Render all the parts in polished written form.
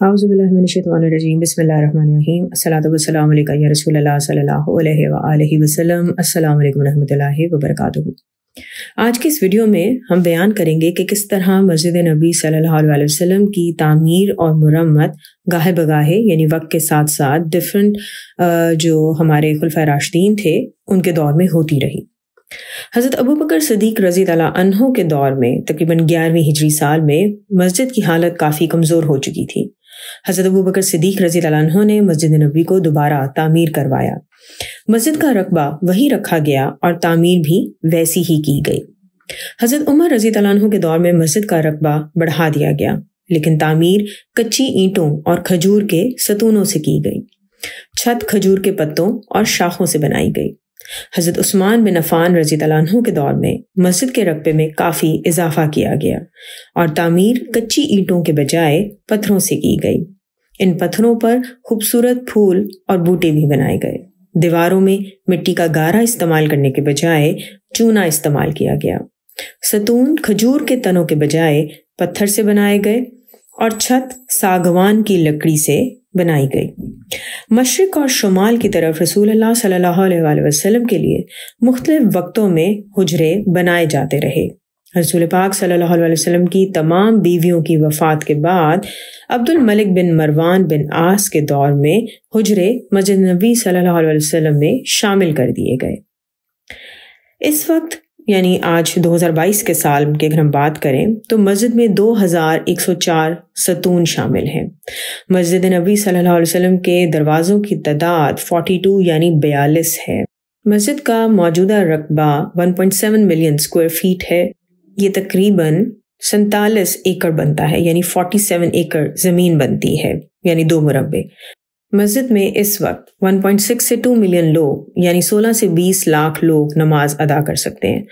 औज़ुबिल्लाहिमिनश्शैतानिर्रजीम बिस्मिल्लाहिर्रहमानिर्रहीम अस्सलातु वस्सलामु अलैका या रसूलल्लाह सल्लल्लाहु अलैहि व आलिहि वसल्लम अस्सलामु अलैकुम रहमतुल्लाहि व बरकातुहू। आज की इस वीडियो में हम बयान करेंगे कि किस तरह मस्जिद नबी सल्लल्लाहु अलैहि वसल्लम की तामीर और मुरम्मत गाहे बगाहे यानी वक्त के साथ साथ डिफरेंट जो हमारे खुलफाए राशिदीन थे उनके दौर में होती रही। हज़रत अबू बकर सिद्दीक़ रज़ी अल्लाह अन्हु के दौर में तकरीबन 11वीं हिजरी साल में मस्जिद की हालत काफ़ी कमज़ोर हो चुकी थी। हज़रत अबू बकर सिद्दीक़ रज़ी अल्लाह अन्हु ने मस्जिद नबी को दोबारा तामीर करवाया। मस्जिद का रकबा वही रखा गया और तामीर भी वैसी ही की गई। हज़रत उमर रज़ी अल्लाह अन्हु के दौर में मस्जिद का रकबा बढ़ा दिया गया, लेकिन तामीर कच्ची ईंटों और खजूर के सतूनों से की गई। छत खजूर के पत्तों और शाखों से बनाई गई। हज़रत उस्मान बिन अफ़ान रज़ी अल्लाह अन्हु के दौर में मस्जिद के रकबे में काफ़ी इजाफा किया गया और तामीर कच्ची ईंटों के बजाय पत्थरों से की गई। इन पत्थरों पर खूबसूरत फूल और बूटे भी बनाए गए। दीवारों में मिट्टी का गारा इस्तेमाल करने के बजाय चूना इस्तेमाल किया गया। सतून खजूर के तनों के बजाय पत्थर से बनाए गए और छत सागवान की लकड़ी से बनाई गई। मशरिक और शुमाल की तरफ रसूलुल्लाह सल्लल्लाहु अलैहि वसल्लम के लिए मुख्तलिफ वक्तों में हुजरे बनाए जाते रहे। रसूल पाक सल्लल्लाहु अलैहि वसल्लम की तमाम बीवियों की वफ़ात के बाद अब्दुल मलिक बिन मरवान बिन आस के दौर में हुजरे मस्जिद नबी सल्लल्लाहु अलैहि वसल्लम में शामिल कर दिए गए। इस वक्त यानी आज 2022 के साल की अगर हम बात करें तो मस्जिद में 2104 सतून शामिल हैं। मस्जिद नबी सल्लल्लाहु अलैहि वसल्लम के दरवाज़ों की तादाद 42 यानी 42 है। मस्जिद का मौजूदा रकबा 1.7 मिलियन स्क्वायर फीट है। ये तकरीबन 47 एकड़ बनता है, यानी 47 एकड़ ज़मीन बनती है, यानी 2 मुरब्बे। मस्जिद में इस वक्त 1.6 से 2 मिलियन लोग यानी 16 से 20 लाख लोग नमाज अदा कर सकते हैं।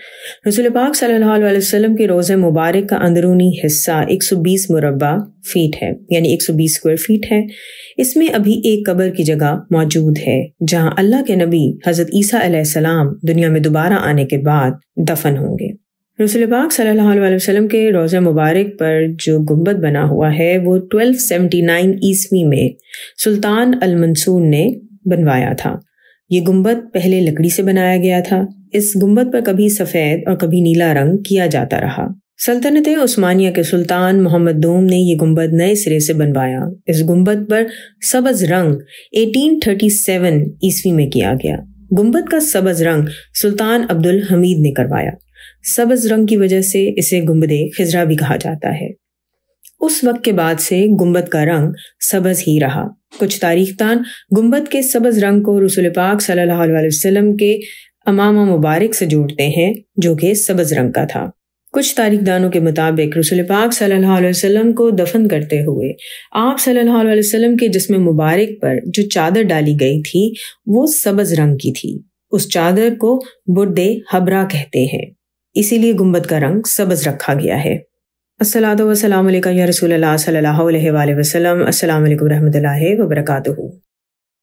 रसूल पाक सल्लल्लाहु अलैहि वसल्लम के रोज़े मुबारक का अंदरूनी हिस्सा 120 मुरब्बा फीट है, यानी 120 स्क्वायर फीट है। इसमें अभी एक कब्र की जगह मौजूद है जहां अल्लाह के नबी हज़रत ईसा अलैहिस्सलाम दुनिया में दोबारा आने के बाद दफन होंगे। रसूल पाक सल्लल्लाहु अलैहि वसल्लम के रोज़े मुबारक पर जो गुंबद बना हुआ है वो 1279 ईस्वी में सुल्तान अल मंसूर ने बनवाया था। ये गुंबद पहले लकड़ी से बनाया गया था। इस गुंबद पर कभी सफ़ेद और कभी नीला रंग किया जाता रहा। सल्तनत उस्मानिया के सुल्तान मोहम्मद दोम ने ये गुंबद नए सिरे से बनवाया। इस गुंबद पर सब्ज़ रंग 1837 ईस्वी में किया गया। गुंबद का सब्ज़ रंग सुल्तान अब्दुल हमीद ने करवाया। सब्ज़ रंग की वजह से इसे गुंबदे खिजरा भी कहा जाता है। उस वक्त के बाद से गुंबद का रंग सब्ज़ ही रहा। कुछ तारीखदान गुंबद के सब्ज़ रंग को रसूल पाक सल्लल्लाहु अलैहि वसल्लम के अमामा मुबारक से जोड़ते हैं जो कि सब्ज़ रंग का था। कुछ तारीखदानों के मुताबिक रसूल पाक सल्लल्लाहु अलैहि वसल्लम को दफन करते हुए आप सल्लल्लाहु अलैहि वसल्लम के जिस्म मुबारक पर जो चादर डाली गई थी वो सब्ज़ रंग की थी। उस चादर को बुर्दे हबरा कहते हैं, इसीलिए गुंबद का रंग सब्ज़ रखा गया है। अस्सलातु वस्सलामु अलैका या रसूलल्लाह सल्लल्लाहु अलैहि वसल्लम। अस्सलामु अलैकुम रहमतुल्लाहि व बरकातुहू।